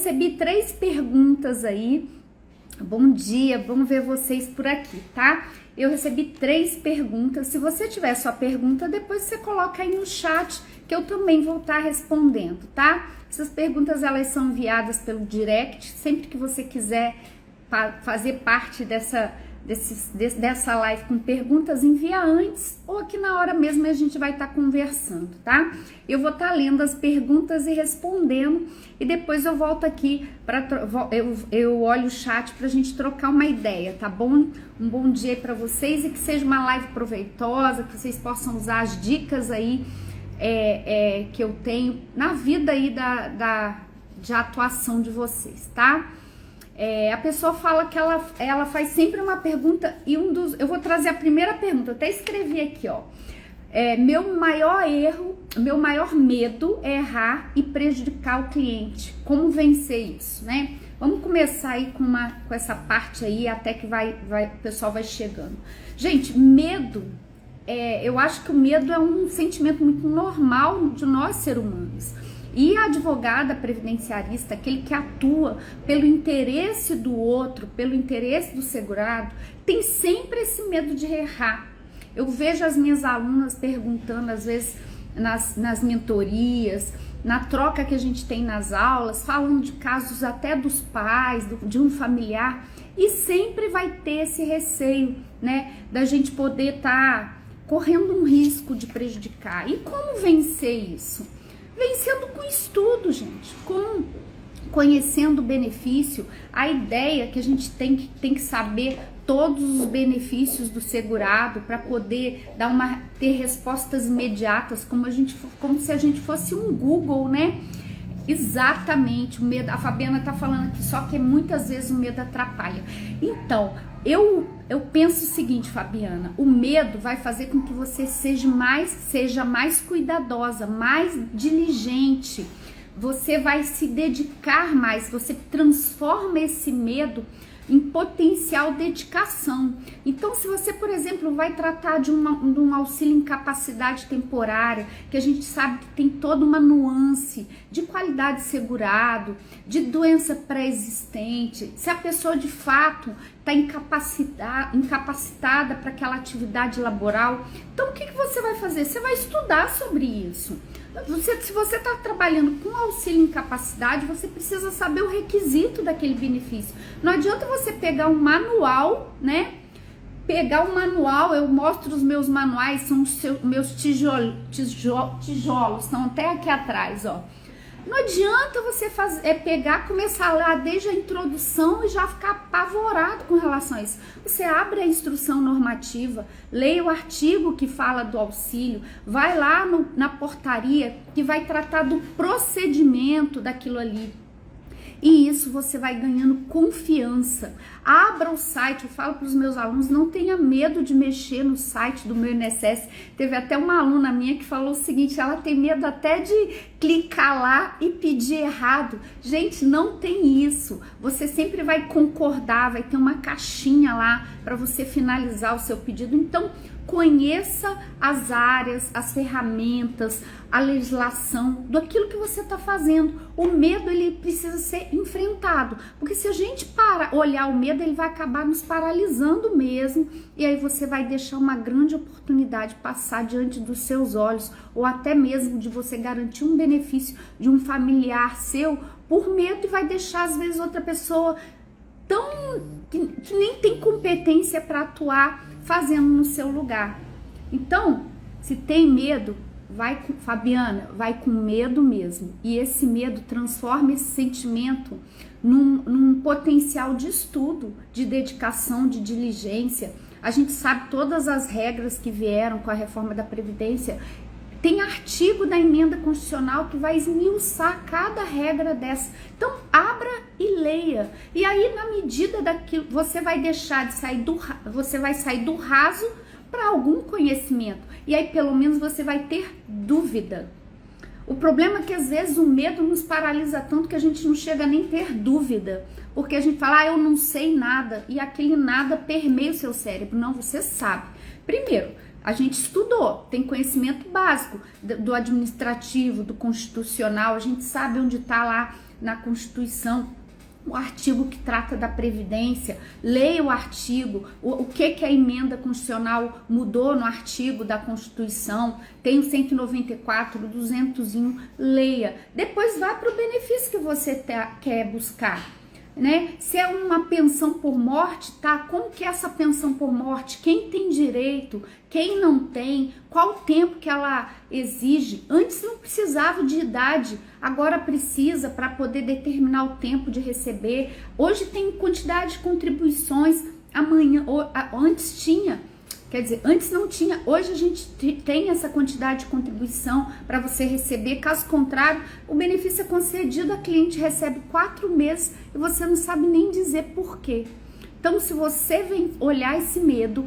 recebi 3 perguntas aí. Bom dia, vamos ver vocês por aqui, tá? Eu recebi 3 perguntas. Se você tiver sua pergunta, depois você coloca aí no chat que eu também vou estar respondendo, tá? Essas perguntas elas são enviadas pelo direct. Sempre que você quiser fazer parte dessa live com perguntas, envia antes ou aqui na hora mesmo a gente vai estar conversando, tá? Eu vou estar lendo as perguntas e respondendo e depois eu volto aqui eu olho o chat pra gente trocar uma ideia, tá bom? Um bom dia para vocês e que seja uma live proveitosa, que vocês possam usar as dicas aí que eu tenho na vida aí de atuação de vocês, tá? A pessoa fala que ela faz sempre uma pergunta e eu vou trazer a primeira pergunta, eu até escrevi aqui, ó. Meu maior medo é errar e prejudicar o cliente. Como vencer isso, né? Vamos começar aí com essa parte aí, até que o pessoal vai chegando. Gente, medo, eu acho que o medo é um sentimento muito normal de nós, seres humanos. E a advogada previdenciarista, aquele que atua pelo interesse do outro, pelo interesse do segurado, tem sempre esse medo de errar. Eu vejo as minhas alunas perguntando, às vezes, nas mentorias, na troca que a gente tem nas aulas, falando de casos até dos pais, de um familiar, e sempre vai ter esse receio, né, da gente poder estar correndo um risco de prejudicar. E como vencer isso? Vencendo com estudo, gente, conhecendo o benefício. A ideia é que a gente tem que saber todos os benefícios do segurado para poder ter respostas imediatas, como se a gente fosse um Google, né? Exatamente, o medo, a Fabiana tá falando aqui, só que muitas vezes o medo atrapalha. Então, eu penso o seguinte, Fabiana, o medo vai fazer com que você seja mais cuidadosa, mais diligente, você vai se dedicar mais, você transforma esse medo em potencial dedicação. Então, se você, por exemplo, vai tratar de um auxílio incapacidade temporária, que a gente sabe que tem toda uma nuance de qualidade segurado, de doença pré-existente, se a pessoa de fato está incapacitada para aquela atividade laboral, então o que você vai fazer? Você vai estudar sobre isso. Se você está trabalhando com auxílio incapacidade, você precisa saber o requisito daquele benefício. Não adianta você pegar um manual, né? Eu mostro os meus manuais, são os meus tijolos, estão até aqui atrás, ó. Não adianta você começar lá desde a introdução e já ficar apavorado com relação a isso. Você abre a instrução normativa, leia o artigo que fala do auxílio, vai lá na portaria que vai tratar do procedimento daquilo ali. E isso você vai ganhando confiança. Abra o site, eu falo para os meus alunos, não tenha medo de mexer no site do meu INSS. Teve até uma aluna minha que falou o seguinte, ela tem medo até de clicar lá e pedir errado. Gente, não tem isso. Você sempre vai concordar, vai ter uma caixinha lá para você finalizar o seu pedido. Então, conheça as áreas, as ferramentas, a legislação, daquilo que você está fazendo. O medo, ele precisa ser enfrentado, porque se a gente olhar o medo, ele vai acabar nos paralisando mesmo, e aí você vai deixar uma grande oportunidade passar diante dos seus olhos, ou até mesmo de você garantir um benefício de um familiar seu, por medo, e vai deixar às vezes outra pessoa que nem tem competência para atuar fazendo no seu lugar. Então, se tem medo, Fabiana, vai com medo mesmo. E esse medo transforma esse sentimento num potencial de estudo, de dedicação, de diligência. A gente sabe todas as regras que vieram com a reforma da Previdência. Tem artigo da emenda constitucional que vai esmiuçar cada regra dessa. Então, abra e leia. E aí, na medida daquilo, você vai sair do raso para algum conhecimento. E aí, pelo menos, você vai ter dúvida. O problema é que, às vezes, o medo nos paralisa tanto que a gente não chega nem a ter dúvida. Porque a gente fala, eu não sei nada. E aquele nada permeia o seu cérebro. Não, você sabe. Primeiro, a gente estudou, tem conhecimento básico do administrativo, do constitucional, a gente sabe onde está lá na Constituição, o artigo que trata da Previdência, leia o artigo, o que a emenda constitucional mudou no artigo da Constituição, tem o 194, o 201, leia. Depois vá para o benefício que você quer buscar. Né? Se é uma pensão por morte, tá? Como que é essa pensão por morte? Quem tem direito? Quem não tem? Qual o tempo que ela exige? Antes não precisava de idade, agora precisa para poder determinar o tempo de receber. Hoje tem quantidade de contribuições, amanhã, antes tinha. Quer dizer, antes não tinha, hoje a gente tem essa quantidade de contribuição para você receber, caso contrário, o benefício é concedido, a cliente recebe 4 meses e você não sabe nem dizer por quê. Então, se você vem olhar esse medo,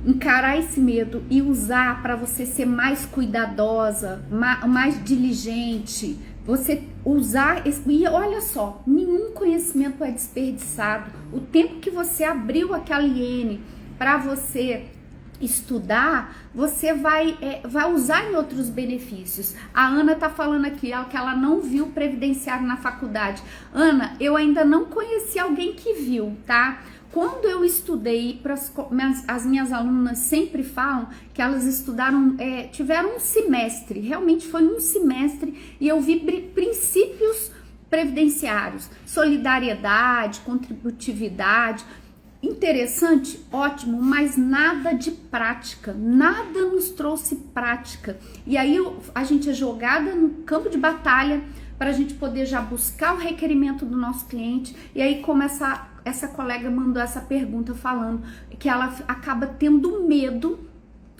encarar esse medo e usar para você ser mais cuidadosa, mais diligente, você usar, e olha só, nenhum conhecimento é desperdiçado. O tempo que você abriu aquela IN para você estudar, você vai usar em outros benefícios. A Ana tá falando aqui que ela não viu previdenciário na faculdade. Ana, eu ainda não conheci alguém que viu, tá? Quando eu estudei, as minhas alunas sempre falam que elas estudaram, tiveram um semestre, realmente foi um semestre, e eu vi princípios previdenciários, solidariedade, contributividade. Interessante, ótimo, mas nada de prática, nada nos trouxe prática. E aí a gente é jogada no campo de batalha para a gente poder já buscar o requerimento do nosso cliente. E aí, como essa colega mandou essa pergunta falando que ela acaba tendo medo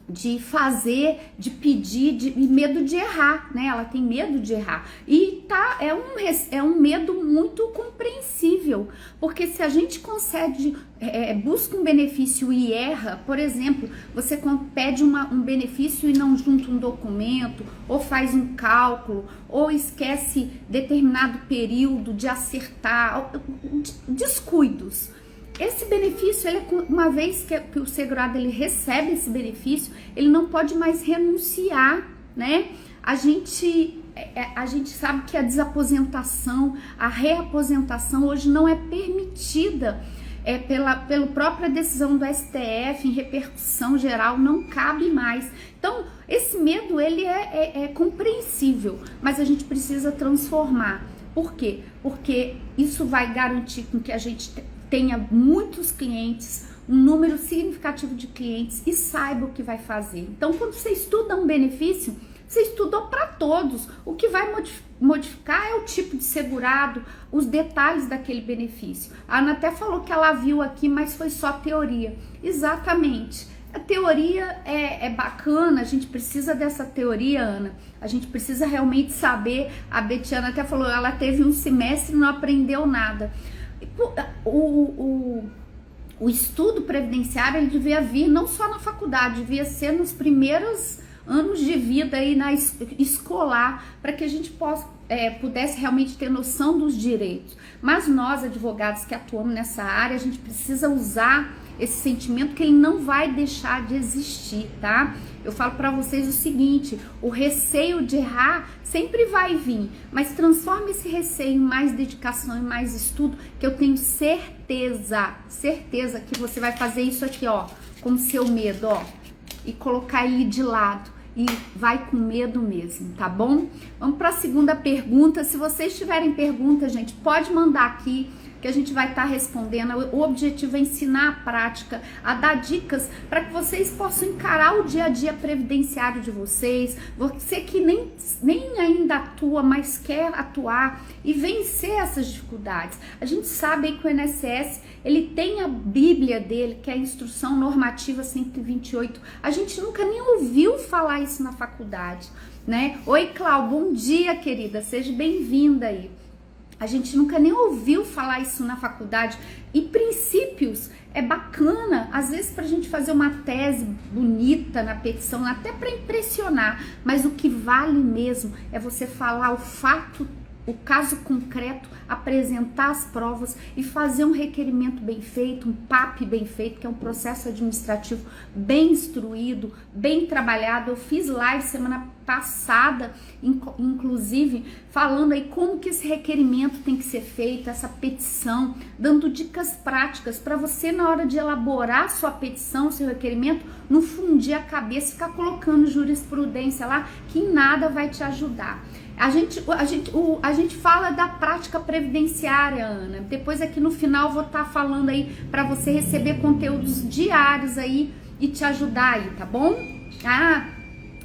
de fazer, de pedir, e medo de errar, né? Ela tem medo de errar. E é um medo muito compreensível, porque se a gente concede, busca um benefício e erra, por exemplo, você pede um benefício e não junta um documento, ou faz um cálculo, ou esquece determinado período de acertar, descuidos. Esse benefício, uma vez que o segurado ele recebe esse benefício, ele não pode mais renunciar, né? A gente sabe que a desaposentação, a reaposentação hoje não é permitida, pela própria decisão do STF, em repercussão geral, não cabe mais. Então, esse medo, ele é compreensível, mas a gente precisa transformar. Por quê? Porque isso vai garantir com que a gente tenha muitos clientes, um número significativo de clientes e saiba o que vai fazer. Então, quando você estuda um benefício, você estudou para todos. O que vai modificar é o tipo de segurado, os detalhes daquele benefício. A Ana até falou que ela viu aqui, mas foi só teoria. Exatamente. A teoria é bacana, a gente precisa dessa teoria, Ana. A gente precisa realmente saber. A Betiana até falou, ela teve um semestre e não aprendeu nada. O estudo previdenciário, ele devia vir não só na faculdade, devia ser nos primeiros anos de vida aí na escolar, para que a gente pudesse realmente ter noção dos direitos. Mas nós, advogados que atuamos nessa área, a gente precisa usar esse sentimento que ele não vai deixar de existir, tá? Eu falo para vocês o seguinte, o receio de errar sempre vai vir, mas transforme esse receio em mais dedicação e mais estudo, que eu tenho certeza que você vai fazer isso aqui, ó, com o seu medo, ó, e colocar ele de lado. E vai com medo mesmo, tá bom? Vamos para a segunda pergunta. Se vocês tiverem perguntas, gente, pode mandar aqui que a gente vai estar respondendo. O objetivo é ensinar a prática, a dar dicas para que vocês possam encarar o dia a dia previdenciário de vocês. Você que nem ainda atua, mas quer atuar e vencer essas dificuldades. A gente sabe aí que o INSS, ele tem a Bíblia dele, que é a Instrução Normativa 128. A gente nunca nem ouviu falar isso na faculdade, né? Oi, Clau, bom dia, querida. Seja bem-vinda aí. A gente nunca nem ouviu falar isso na faculdade. E princípios é bacana, às vezes para a gente fazer uma tese bonita na petição, até para impressionar. Mas o que vale mesmo é você falar o fato, o caso concreto, apresentar as provas e fazer um requerimento bem feito, um PAP bem feito, que é um processo administrativo bem instruído, bem trabalhado. Eu fiz live semana passada, inclusive, falando aí como que esse requerimento tem que ser feito, essa petição, dando dicas práticas para você, na hora de elaborar sua petição, seu requerimento, não fundir a cabeça e ficar colocando jurisprudência lá, que em nada vai te ajudar. A gente fala da prática previdenciária, Ana. Depois aqui no final eu vou estar falando aí para você receber conteúdos diários aí e te ajudar aí, tá bom?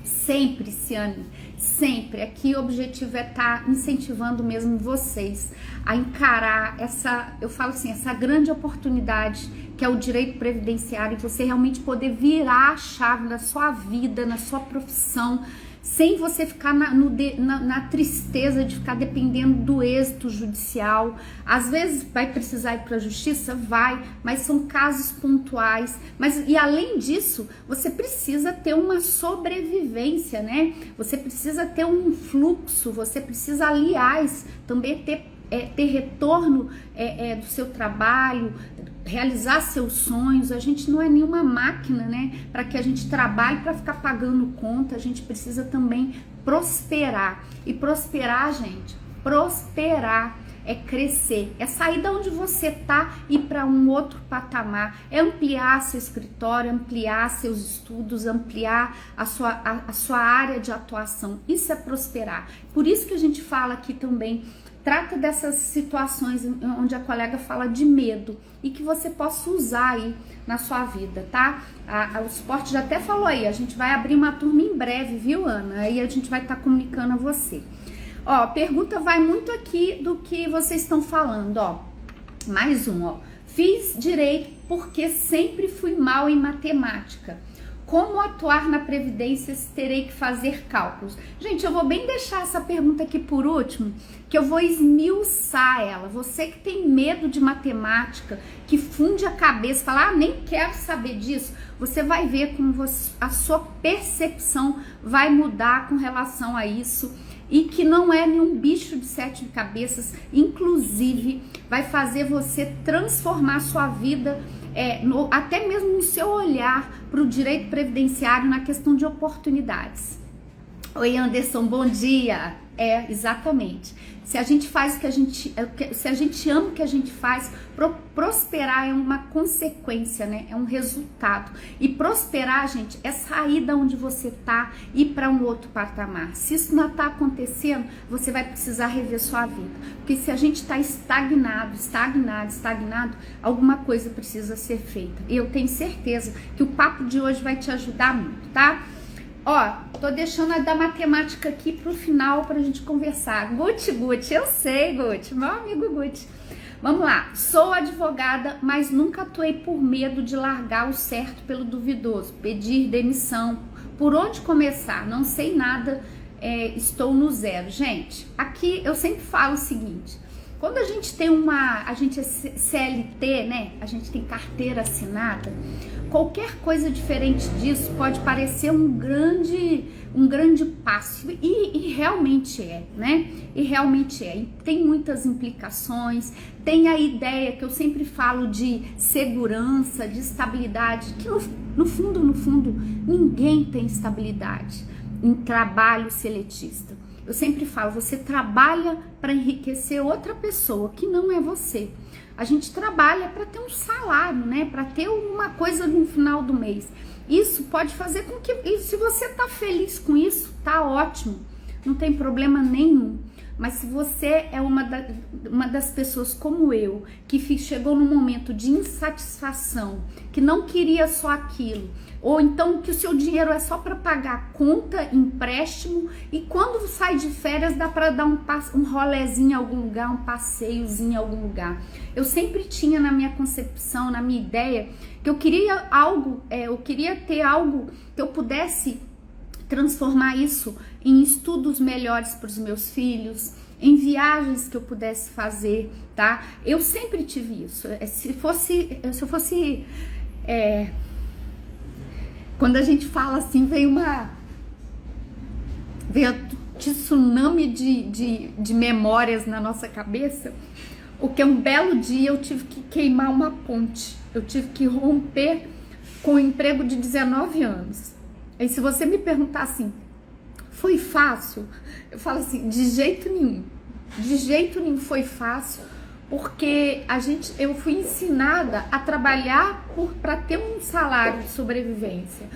Sempre, Ciane, sempre. Aqui o objetivo é estar incentivando mesmo vocês a encarar eu falo assim, essa grande oportunidade que é o direito previdenciário, e você realmente poder virar a chave na sua vida, na sua profissão, sem você ficar na tristeza de ficar dependendo do êxito judicial. Às vezes vai precisar ir para a justiça, vai, mas são casos pontuais. E além disso, você precisa ter uma sobrevivência, né? Você precisa ter um fluxo, você precisa, aliás, também ter retorno do seu trabalho, realizar seus sonhos. A gente não é nenhuma máquina, né? Para que a gente trabalhe para ficar pagando conta, a gente precisa também prosperar. E prosperar, gente, prosperar é crescer, é sair de onde você tá e ir para um outro patamar, é ampliar seu escritório, ampliar seus estudos, ampliar a sua área de atuação. Isso é prosperar. Por isso que a gente fala aqui também, trata dessas situações onde a colega fala de medo e que você possa usar aí na sua vida, tá? O suporte já até falou aí, a gente vai abrir uma turma em breve, viu, Ana? Aí a gente vai estar comunicando a você. Ó, a pergunta vai muito aqui do que vocês estão falando, ó. Mais um, ó. Fiz direito porque sempre fui mal em matemática. Como atuar na Previdência se terei que fazer cálculos? Gente, eu vou bem deixar essa pergunta aqui por último, que eu vou esmiuçar ela. Você que tem medo de matemática, que funde a cabeça, fala, nem quero saber disso, você vai ver como a sua percepção vai mudar com relação a isso, e que não é nenhum bicho de 7 cabeças, inclusive vai fazer você transformar a sua vida, até mesmo no seu olhar para o direito previdenciário na questão de oportunidades. Oi, Anderson, bom dia. Exatamente. Se a gente faz o que a gente, se a gente ama o que a gente faz, prosperar é uma consequência, né? É um resultado. E prosperar, gente, é sair da onde você tá e ir para um outro patamar. Se isso não tá acontecendo, você vai precisar rever sua vida. Porque se a gente tá estagnado, alguma coisa precisa ser feita. E eu tenho certeza que o papo de hoje vai te ajudar muito, tá? Ó, tô deixando a da matemática aqui pro final pra gente conversar. Guti, eu sei, Guti, meu amigo Guti. Vamos lá. Sou advogada, mas nunca atuei por medo de largar o certo pelo duvidoso, pedir demissão. Por onde começar? Não sei nada, estou no zero. Gente, aqui eu sempre falo o seguinte, quando a gente a gente é CLT, né? A gente tem carteira assinada. Qualquer coisa diferente disso pode parecer um grande passo, e realmente é, né? E realmente é. E tem muitas implicações, tem a ideia que eu sempre falo de segurança, de estabilidade, que no fundo, ninguém tem estabilidade em trabalho seletista. Eu sempre falo, você trabalha para enriquecer outra pessoa que não é você. A gente trabalha para ter um salário, né? Para ter uma coisa no final do mês. Isso pode fazer com que, e se você tá feliz com isso, tá ótimo, não tem problema nenhum. Mas se você é uma das pessoas como eu, que chegou num momento de insatisfação, que não queria só aquilo, ou então que o seu dinheiro é só para pagar conta, empréstimo, e quando sai de férias dá para dar um rolezinho em algum lugar, um passeiozinho em algum lugar. Eu sempre tinha na minha concepção, na minha ideia, que eu queria ter algo que eu pudesse transformar isso em estudos melhores para os meus filhos, em viagens que eu pudesse fazer, tá? Eu sempre tive isso. Se eu fosse quando a gente fala assim, veio tsunami de memórias na nossa cabeça, porque um belo dia eu tive que queimar uma ponte, eu tive que romper com o emprego de 19 anos. E se você me perguntar assim, Foi fácil? Eu falo assim, de jeito nenhum. De jeito nenhum foi fácil, porque eu fui ensinada a trabalhar para ter um salário de sobrevivência,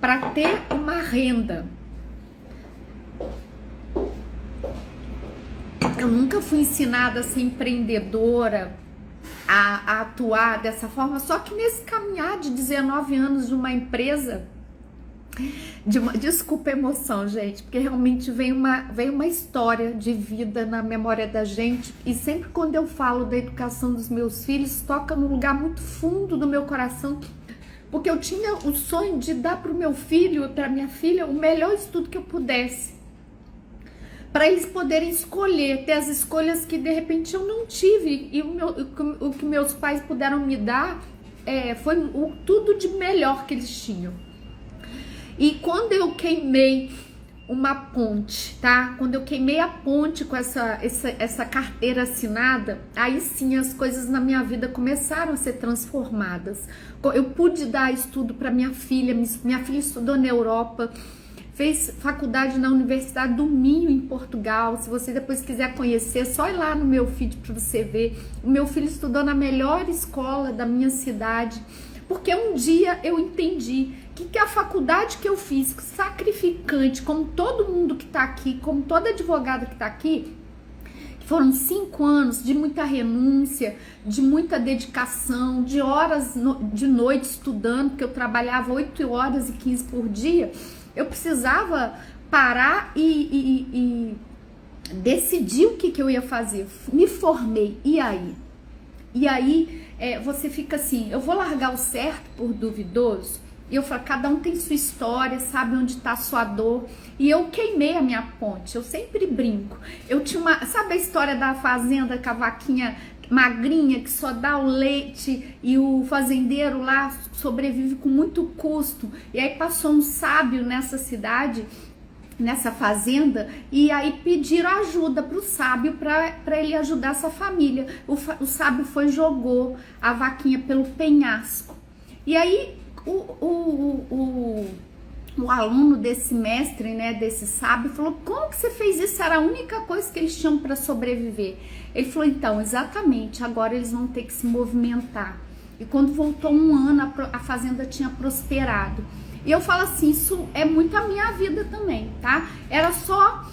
para ter uma renda. Eu nunca fui ensinada a ser empreendedora, a atuar dessa forma, só que nesse caminhar de 19 anos de uma empresa, desculpa a emoção, gente, porque realmente vem uma história de vida na memória da gente, e sempre quando eu falo da educação dos meus filhos, toca num lugar muito fundo do meu coração, porque eu tinha o sonho de dar para o meu filho, para minha filha, o melhor estudo que eu pudesse, para eles poderem escolher, ter as escolhas que de repente eu não tive, e o que meus pais puderam me dar foi tudo de melhor que eles tinham. E quando eu queimei uma ponte, tá? Quando eu queimei a ponte com essa carteira assinada, aí sim as coisas na minha vida começaram a ser transformadas. Eu pude dar estudo para minha filha estudou na Europa, fez faculdade na Universidade do Minho, em Portugal. Se você depois quiser conhecer, é só ir lá no meu feed para você ver. O meu filho estudou na melhor escola da minha cidade, porque um dia eu entendi que a faculdade que eu fiz, sacrificante, como todo mundo que tá aqui, como toda advogada que tá aqui, foram 5 anos de muita renúncia, de muita dedicação, de horas de noite estudando, porque eu trabalhava 8 horas e 15 por dia. Eu precisava parar e decidir o que eu ia fazer. Me formei, e aí? E aí você fica assim, eu vou largar o certo por duvidoso? E eu falo, cada um tem sua história, sabe onde tá a sua dor. E eu queimei a minha ponte, eu sempre brinco. Eu tinha sabe a história da fazenda com a vaquinha magrinha que só dá o leite e o fazendeiro lá sobrevive com muito custo? E aí passou um sábio nessa cidade, nessa fazenda, e aí pediram ajuda pro sábio para ele ajudar essa família. O sábio foi e jogou a vaquinha pelo penhasco. E aí o aluno desse mestre, né, desse sábio, falou: como que você fez isso? Era a única coisa que eles tinham para sobreviver. Ele falou: então, exatamente, agora eles vão ter que se movimentar. E quando voltou um ano, a fazenda tinha prosperado. E eu falo assim, isso é muito a minha vida também, tá? Era só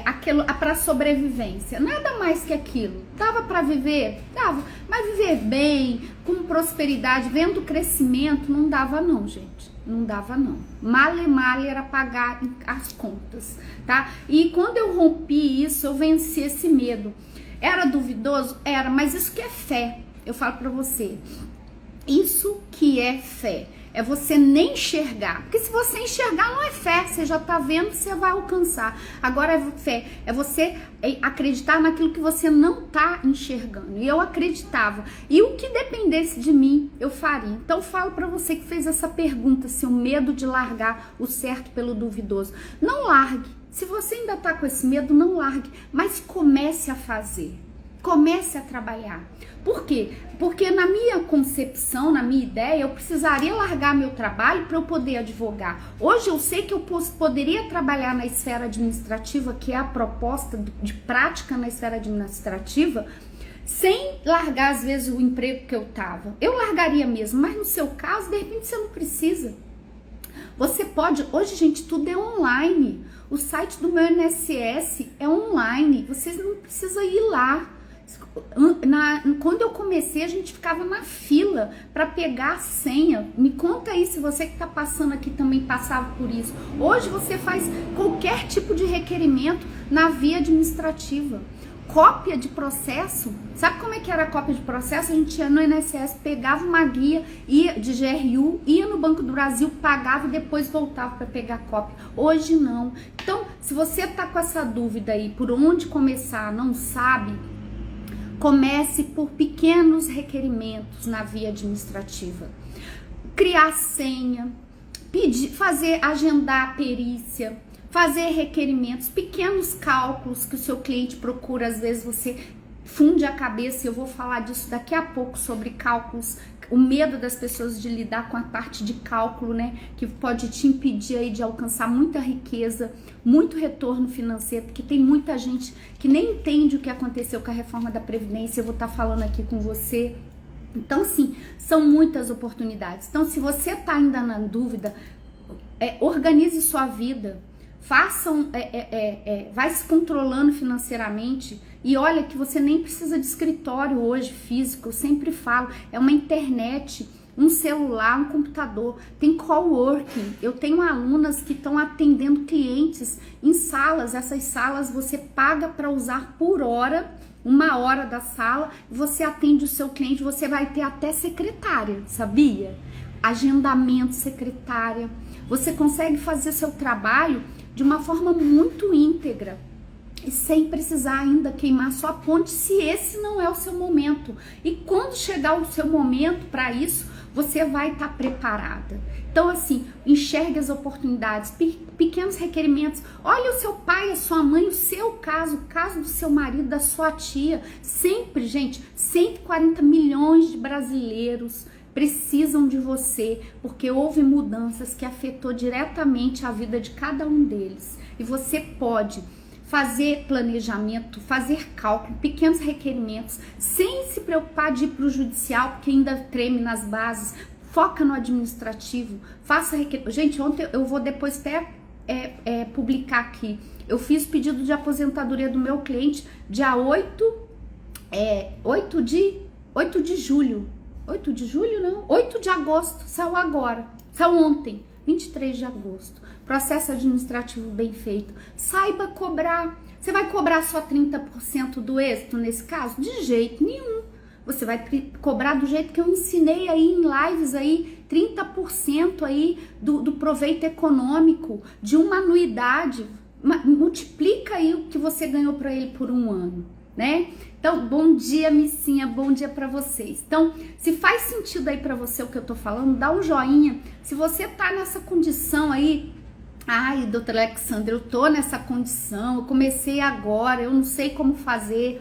aquilo para sobrevivência, nada mais que aquilo. Dava para viver? Dava, mas viver bem, com prosperidade, vendo crescimento, não dava não, gente, não dava não. Male era pagar as contas, tá? E quando eu rompi isso, eu venci esse medo. Era duvidoso? Era, mas isso que é fé. Eu falo para você, isso que é fé. É você nem enxergar, porque se você enxergar não é fé, você já tá vendo, você vai alcançar. Agora é fé, é você acreditar naquilo que você não tá enxergando. E eu acreditava, e o que dependesse de mim, eu faria. Então eu falo pra você que fez essa pergunta, seu medo de largar o certo pelo duvidoso. Não largue, se você ainda tá com esse medo, não largue, mas comece a fazer. Comece a trabalhar. Por quê? Porque na minha concepção, na minha ideia, eu precisaria largar meu trabalho para eu poder advogar. Hoje eu sei que eu poderia trabalhar na esfera administrativa, que é a proposta de prática na esfera administrativa, sem largar às vezes o emprego que eu tava. Eu largaria mesmo, mas no seu caso, de repente você não precisa. Você pode, hoje gente, tudo é online. O site do meu INSS é online, vocês não precisam ir lá. Quando eu comecei, a gente ficava na fila para pegar a senha. Me conta aí se você que está passando aqui também passava por isso. Hoje você faz qualquer tipo de requerimento na via administrativa. Cópia de processo, sabe como é que era a cópia de processo? A gente ia no INSS, pegava uma guia, ia de GRU, ia no Banco do Brasil, pagava e depois voltava para pegar a cópia. Hoje não. Então, se você tá com essa dúvida aí, por onde começar, não sabe, comece por pequenos requerimentos na via administrativa. Criar senha, agendar a perícia, fazer requerimentos, pequenos cálculos que o seu cliente procura, às vezes você funde a cabeça, e eu vou falar disso daqui a pouco, sobre cálculos, o medo das pessoas de lidar com a parte de cálculo, né, que pode te impedir aí de alcançar muita riqueza, muito retorno financeiro, porque tem muita gente que nem entende o que aconteceu com a reforma da Previdência. Eu vou estar falando aqui com você. Então, sim, são muitas oportunidades. Então, se você está ainda na dúvida, organize sua vida, vai se controlando financeiramente. E olha que você nem precisa de escritório hoje físico, eu sempre falo, é uma internet, um celular, um computador, tem coworking. Eu tenho alunas que estão atendendo clientes em salas. Essas salas você paga para usar por hora, 1 hora da sala, você atende o seu cliente, você vai ter até secretária, sabia? Agendamento, secretária. Você consegue fazer seu trabalho de uma forma muito íntegra e sem precisar ainda queimar sua ponte, se esse não é o seu momento. E quando chegar o seu momento para isso, você vai estar preparada. Então, assim, enxergue as oportunidades, pequenos requerimentos. Olha o seu pai, a sua mãe, o seu caso, o caso do seu marido, da sua tia. Sempre, gente, 140 milhões de brasileiros precisam de você, porque houve mudanças que afetou diretamente a vida de cada um deles. E você pode fazer planejamento, fazer cálculo, pequenos requerimentos, sem se preocupar de ir para o judicial, porque ainda treme nas bases. Foca no administrativo, faça requerimento. Gente, ontem eu vou depois até publicar aqui. Eu fiz pedido de aposentadoria do meu cliente dia 8 de julho. 8 de julho, não? 8 de agosto, saiu agora. Saiu ontem, 23 de agosto. Processo administrativo bem feito. Saiba cobrar. Você vai cobrar só 30% do êxito nesse caso? De jeito nenhum. Você vai cobrar do jeito que eu ensinei aí em lives aí, 30% aí do proveito econômico, de uma anuidade. Multiplica aí o que você ganhou para ele por 1 ano, né? Então, bom dia, Missinha, bom dia para vocês. Então, se faz sentido aí para você o que eu tô falando, dá um joinha. Se você tá nessa condição aí, ai, doutora Alexandra, eu tô nessa condição, eu comecei agora, eu não sei como fazer.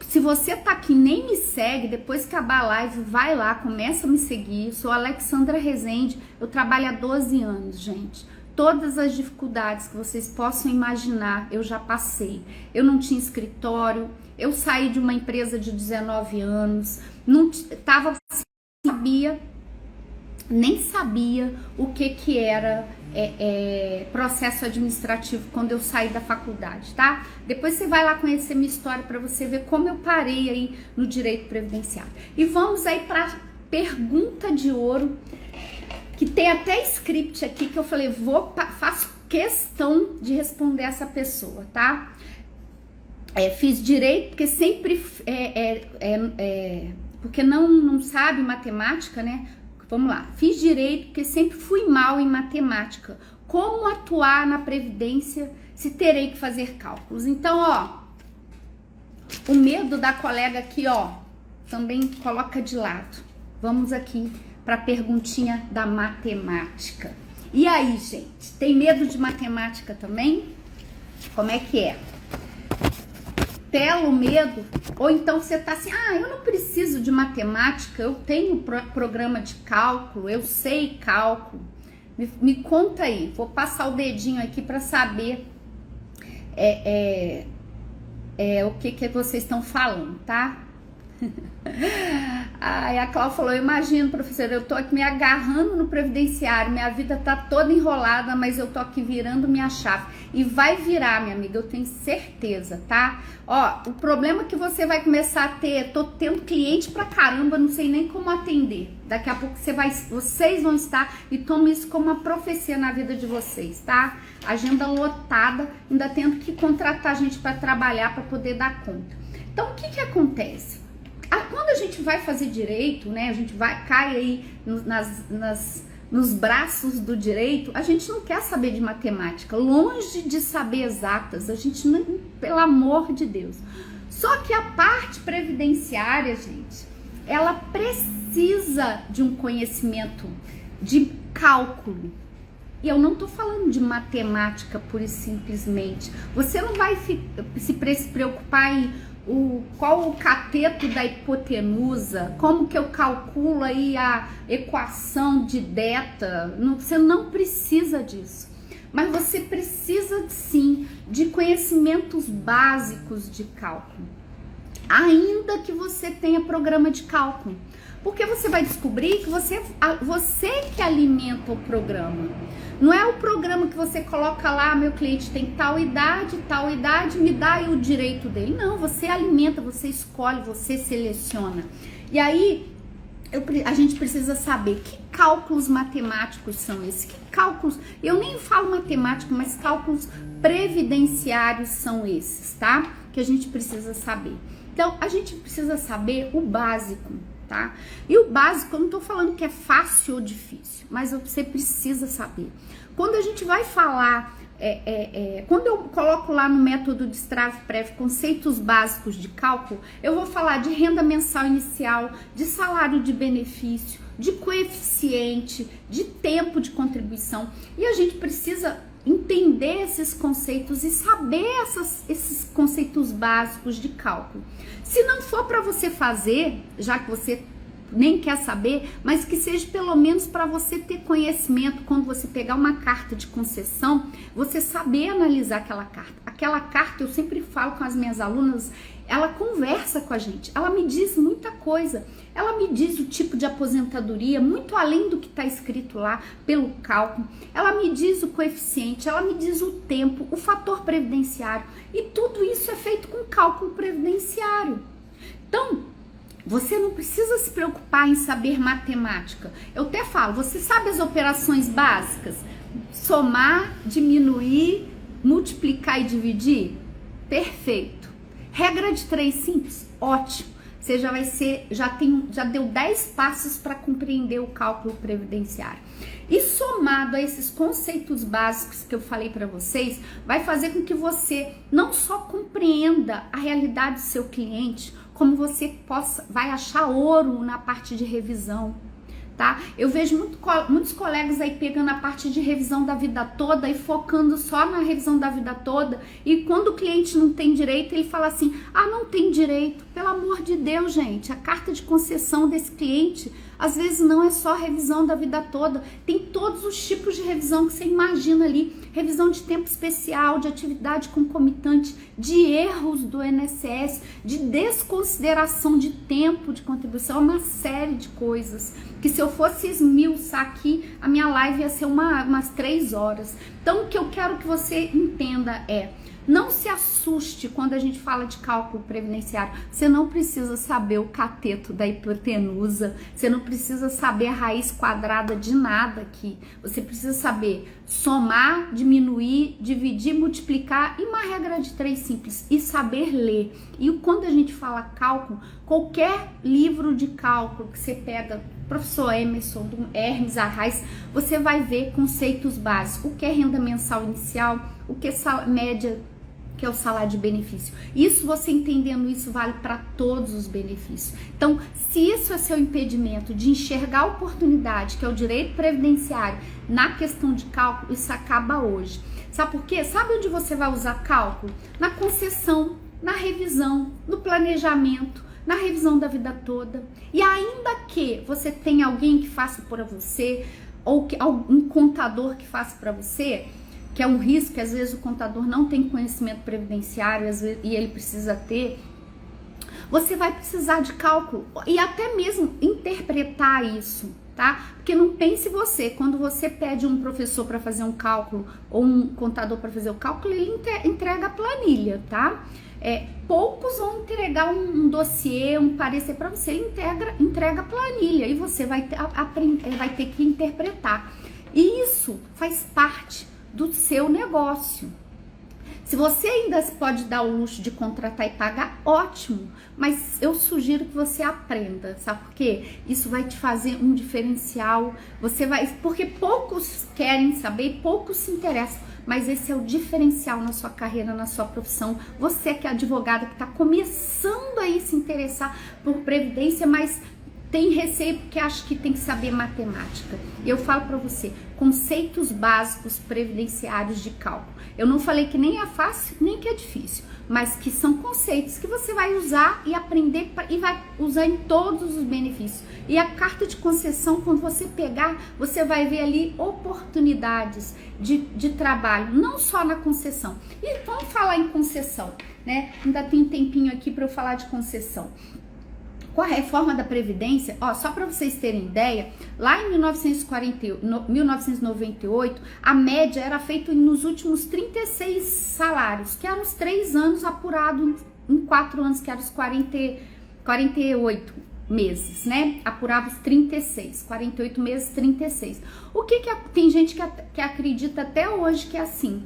Se você tá aqui, nem me segue, depois que acabar a live, vai lá, começa a me seguir. Sou a Alexandra Rezende, eu trabalho há 12 anos, gente. Todas as dificuldades que vocês possam imaginar, eu já passei. Eu não tinha escritório, eu saí de uma empresa de 19 anos, nem sabia o que era processo administrativo quando eu saí da faculdade, tá? Depois você vai lá conhecer minha história para você ver como eu parei aí no direito previdenciário. E vamos aí para pergunta de ouro, que tem até script aqui que eu falei, faço questão de responder essa pessoa, tá? Fiz direito porque sempre porque não sabe matemática, né? Vamos lá, fiz direito porque sempre fui mal em matemática. Como atuar na previdência se terei que fazer cálculos? Então, ó, o medo da colega aqui, ó, também coloca de lado. Vamos aqui para a perguntinha da matemática. E aí, gente, tem medo de matemática também? Como é que é? Tela o medo? Ou então você tá assim, eu não preciso de matemática, eu tenho programa de cálculo, eu sei cálculo. Me conta aí, vou passar o dedinho aqui para saber o que vocês estão falando, tá? Ai, a Cláudia falou, eu imagino, professora, eu tô aqui me agarrando no previdenciário, minha vida tá toda enrolada, mas eu tô aqui virando minha chave. E vai virar, minha amiga, eu tenho certeza, tá? Ó, o problema que você vai começar a ter, tô tendo cliente pra caramba, não sei nem como atender. Daqui a pouco vocês vão estar, e tome isso como uma profecia na vida de vocês, tá? Agenda lotada, ainda tendo que contratar gente pra trabalhar, pra poder dar conta. Então, o que acontece? Quando a gente vai fazer direito, né, a gente cai aí nos braços do direito, a gente não quer saber de matemática, longe de saber exatas, a gente não, pelo amor de Deus. Só que a parte previdenciária, gente, ela precisa de um conhecimento de cálculo. E eu não tô falando de matemática pura e simplesmente. Você não vai se preocupar em qual o cateto da hipotenusa, como que eu calculo aí a equação de delta. Você não precisa disso. Mas você precisa sim de conhecimentos básicos de cálculo, ainda que você tenha programa de cálculo, porque você vai descobrir que você que alimenta o programa. Não é o programa que você coloca lá, meu cliente tem tal idade, me dá aí o direito dele. Não, você alimenta, você escolhe, você seleciona. E aí a gente precisa saber que cálculos matemáticos são esses, que cálculos, eu nem falo matemático, mas cálculos previdenciários são esses, tá? Que a gente precisa saber. Então, a gente precisa saber o básico, tá? E o básico, eu não tô falando que é fácil ou difícil, mas você precisa saber. Quando a gente vai falar, quando eu coloco lá no método de Strave Prev conceitos básicos de cálculo, eu vou falar de renda mensal inicial, de salário de benefício, de coeficiente, de tempo de contribuição. E a gente precisa entender esses conceitos e saber esses conceitos básicos de cálculo. Se não for para você fazer, já que você nem quer saber, mas que seja pelo menos para você ter conhecimento, quando você pegar uma carta de concessão, você saber analisar aquela carta. Aquela carta, eu sempre falo com as minhas alunas, ela conversa com a gente, ela me diz muita coisa, ela me diz o tipo de aposentadoria, muito além do que está escrito lá pelo cálculo, ela me diz o coeficiente, ela me diz o tempo, o fator previdenciário, e tudo isso é feito com cálculo previdenciário. Então, você não precisa se preocupar em saber matemática. Eu até falo, você sabe as operações básicas? Somar, diminuir, multiplicar e dividir? Perfeito. Regra de 3 simples? Ótimo. Você já deu 10 passos para compreender o cálculo previdenciário. E somado a esses conceitos básicos que eu falei para vocês, vai fazer com que você não só compreenda a realidade do seu cliente, como você vai achar ouro na parte de revisão, tá? Eu vejo muitos colegas aí pegando a parte de revisão da vida toda e focando só na revisão da vida toda, e quando o cliente não tem direito, ele fala assim, não tem direito. Pelo amor de Deus, gente, a carta de concessão desse cliente, às vezes não é só revisão da vida toda, tem todos os tipos de revisão que você imagina ali, revisão de tempo especial, de atividade concomitante, de erros do INSS, de desconsideração de tempo de contribuição, uma série de coisas, que se eu fosse esmiuçar aqui, a minha live ia ser umas 3 horas. Então, o que eu quero que você entenda é, não se assuste quando a gente fala de cálculo previdenciário. Você não precisa saber o cateto da hipotenusa, você não precisa saber a raiz quadrada de nada aqui. Você precisa saber somar, diminuir, dividir, multiplicar e uma regra de 3 simples, e saber ler. E quando a gente fala cálculo, qualquer livro de cálculo que você pega, professor Emerson, do Hermes Arraes, você vai ver conceitos básicos, o que é renda mensal inicial, o que é média, que é o salário de benefício. Isso, você entendendo isso, vale para todos os benefícios. Então, se isso é seu impedimento de enxergar a oportunidade, que é o direito previdenciário, na questão de cálculo, isso acaba hoje. Sabe por quê? Sabe onde você vai usar cálculo? Na concessão, na revisão, no planejamento, na revisão da vida toda. E ainda que você tenha alguém que faça por você, ou um contador que faça para você, que é um risco, que às vezes o contador não tem conhecimento previdenciário, às vezes, e ele precisa ter, você vai precisar de cálculo e até mesmo interpretar isso, tá? Porque não pense você, quando você pede um professor para fazer um cálculo ou um contador para fazer o cálculo, ele entrega a planilha, tá? Poucos vão entregar um dossiê, um parecer para você, ele entrega a planilha e você vai ter que interpretar. E isso faz parte do seu negócio. Se você ainda pode dar o luxo de contratar e pagar, ótimo, mas eu sugiro que você aprenda, sabe por quê? Isso vai te fazer um diferencial, porque poucos querem saber, poucos se interessam, mas esse é o diferencial na sua carreira, na sua profissão. Você que é advogada, que está começando aí se interessar por previdência, mas tem receio porque acha que tem que saber matemática. Eu falo para você, conceitos básicos previdenciários de cálculo. Eu não falei que nem é fácil, nem que é difícil, mas que são conceitos que você vai usar e aprender e vai usar em todos os benefícios. E a carta de concessão, quando você pegar, você vai ver ali oportunidades de trabalho, não só na concessão. E vamos falar em concessão, né? Ainda tem um tempinho aqui para eu falar de concessão. Com a reforma da Previdência, ó, só para vocês terem ideia, lá em 1998, a média era feita nos últimos 36 salários, que eram os 3 anos apurados em 4 anos, que eram os 48 meses, né? Apurava os 36, 48 meses, 36. O que tem gente que acredita até hoje que é assim.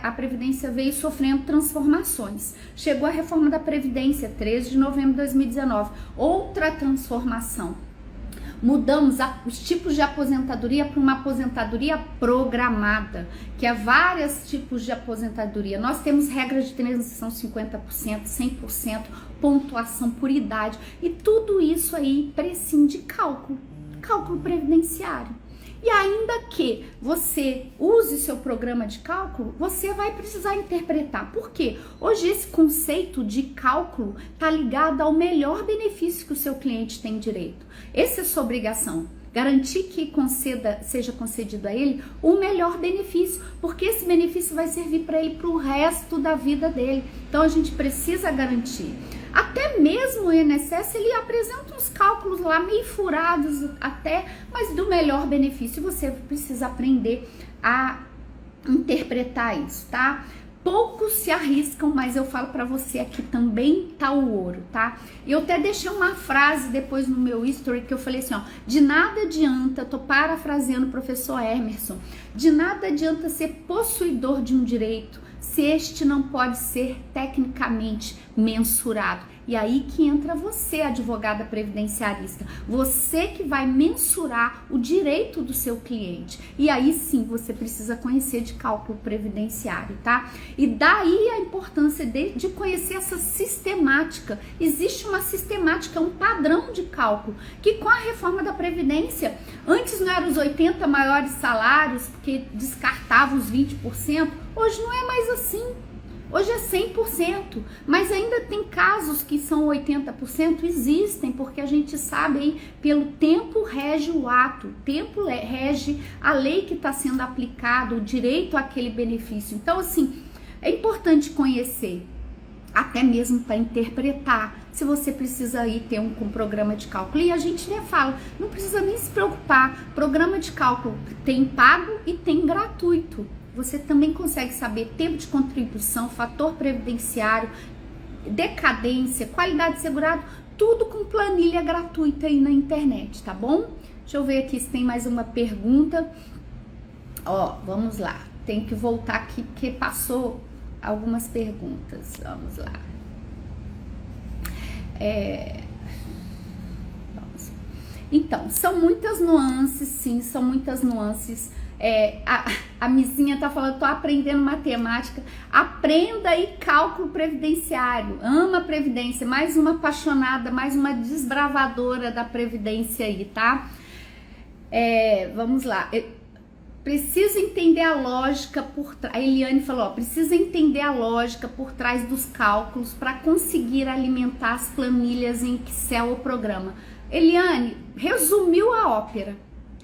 A Previdência veio sofrendo transformações. Chegou a reforma da Previdência, 13 de novembro de 2019. Outra transformação. Mudamos os tipos de aposentadoria para uma aposentadoria programada, que é vários tipos de aposentadoria. Nós temos regras de transição 50%, 100%, pontuação por idade. E tudo isso aí prescinde de cálculo previdenciário. E ainda que você use seu programa de cálculo, você vai precisar interpretar. Por quê? Hoje esse conceito de cálculo está ligado ao melhor benefício que o seu cliente tem direito. Essa é a sua obrigação. Garantir que seja concedido a ele o melhor benefício, porque esse benefício vai servir para ele para o resto da vida dele. Então a gente precisa garantir. Até mesmo o INSS, ele apresenta uns cálculos lá meio furados até, mas do melhor benefício. Você precisa aprender a interpretar isso, tá? Poucos se arriscam, mas eu falo pra você, aqui também tá o ouro, tá? E eu até deixei uma frase depois no meu history que eu falei assim, ó, de nada adianta, tô parafraseando o professor Emerson, de nada adianta ser possuidor de um direito se este não pode ser tecnicamente mensurado. E aí que entra você, advogada previdenciarista, você que vai mensurar o direito do seu cliente. E aí sim você precisa conhecer de cálculo previdenciário, tá? E daí a importância de conhecer essa sistemática. Existe uma sistemática, um padrão de cálculo, que com a reforma da Previdência, antes não eram os 80 maiores salários, porque descartava os 20%, hoje não é mais assim. Hoje é 100%, mas ainda tem casos que são 80%, existem, porque a gente sabe aí, pelo tempo rege o ato, o tempo rege a lei que está sendo aplicada, o direito àquele benefício. Então, assim, é importante conhecer, até mesmo para interpretar, se você precisa aí ter um programa de cálculo. E a gente já fala, não precisa nem se preocupar, programa de cálculo tem pago e tem gratuito. Você também consegue saber tempo de contribuição, fator previdenciário, decadência, qualidade de segurado, tudo com planilha gratuita aí na internet, tá bom? Deixa eu ver aqui se tem mais uma pergunta. Ó, vamos lá. Tem que voltar aqui porque passou algumas perguntas. Vamos lá. Então, são muitas nuances, sim, são muitas nuances. A Mizinha tá falando, tô aprendendo matemática, aprenda aí cálculo previdenciário, ama a previdência, mais uma apaixonada, mais uma desbravadora da previdência aí, tá? Vamos lá, precisa entender a lógica por trás, a Eliane falou, ó, precisa entender a lógica por trás dos cálculos para conseguir alimentar as planilhas em Excel ou programa. Eliane, resumiu a ópera,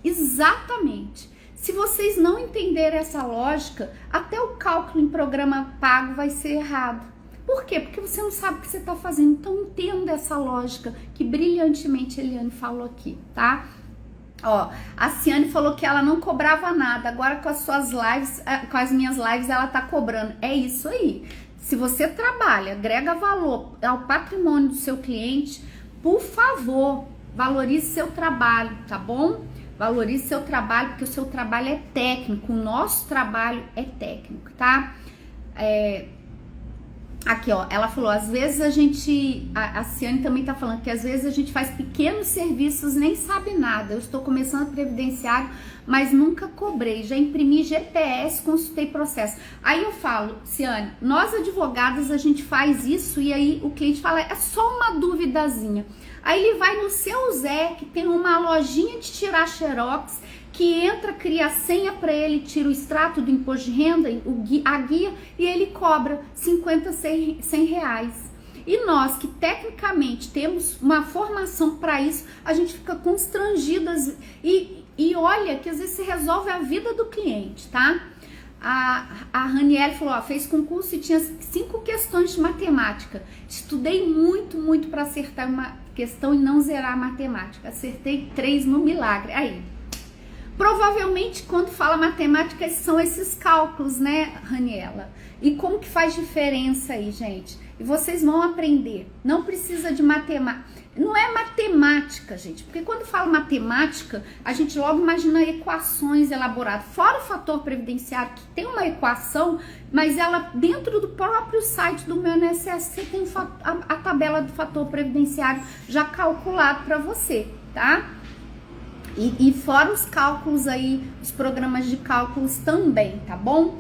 exatamente. Se vocês não entenderem essa lógica, até o cálculo em programa pago vai ser errado. Por quê? Porque você não sabe o que você está fazendo. Então entenda essa lógica que brilhantemente a Eliane falou aqui, tá? Ó, a Ciane falou que ela não cobrava nada. Agora com as suas lives, com as minhas lives, ela tá cobrando. É isso aí. Se você trabalha, agrega valor ao patrimônio do seu cliente, por favor, valorize seu trabalho, tá bom? Valorize seu trabalho, porque o seu trabalho é técnico, o nosso trabalho é técnico, tá? Aqui, ó, ela falou, às vezes a Ciane também tá falando que às vezes a gente faz pequenos serviços, nem sabe nada. Eu estou começando a previdenciário, mas nunca cobrei, já imprimi GPS, consultei processo. Aí eu falo, Ciane, nós advogadas, a gente faz isso e aí o cliente fala, é só uma duvidazinha. Aí ele vai no Seu Zé, que tem uma lojinha de tirar xerox, que entra, cria a senha para ele, tira o extrato do imposto de renda, a guia, e ele cobra 50, 100 reais. E nós que tecnicamente temos uma formação para isso, a gente fica constrangidas e olha que às vezes se resolve a vida do cliente, tá? A Raniele falou, ó, fez concurso e tinha 5 questões de matemática. Estudei muito para acertar uma questão e não zerar a matemática. Acertei 3 no milagre. Aí, provavelmente quando fala matemática são esses cálculos, né, Raniela? E como que faz diferença aí, gente? E vocês vão aprender. Não precisa de matemática. Não é matemática, gente, porque quando fala matemática, a gente logo imagina equações elaboradas. Fora o fator previdenciário, que tem uma equação, mas ela, dentro do próprio site do meu INSS, você tem a tabela do fator previdenciário já calculado para você, tá? E fora os cálculos aí, os programas de cálculos também, tá bom?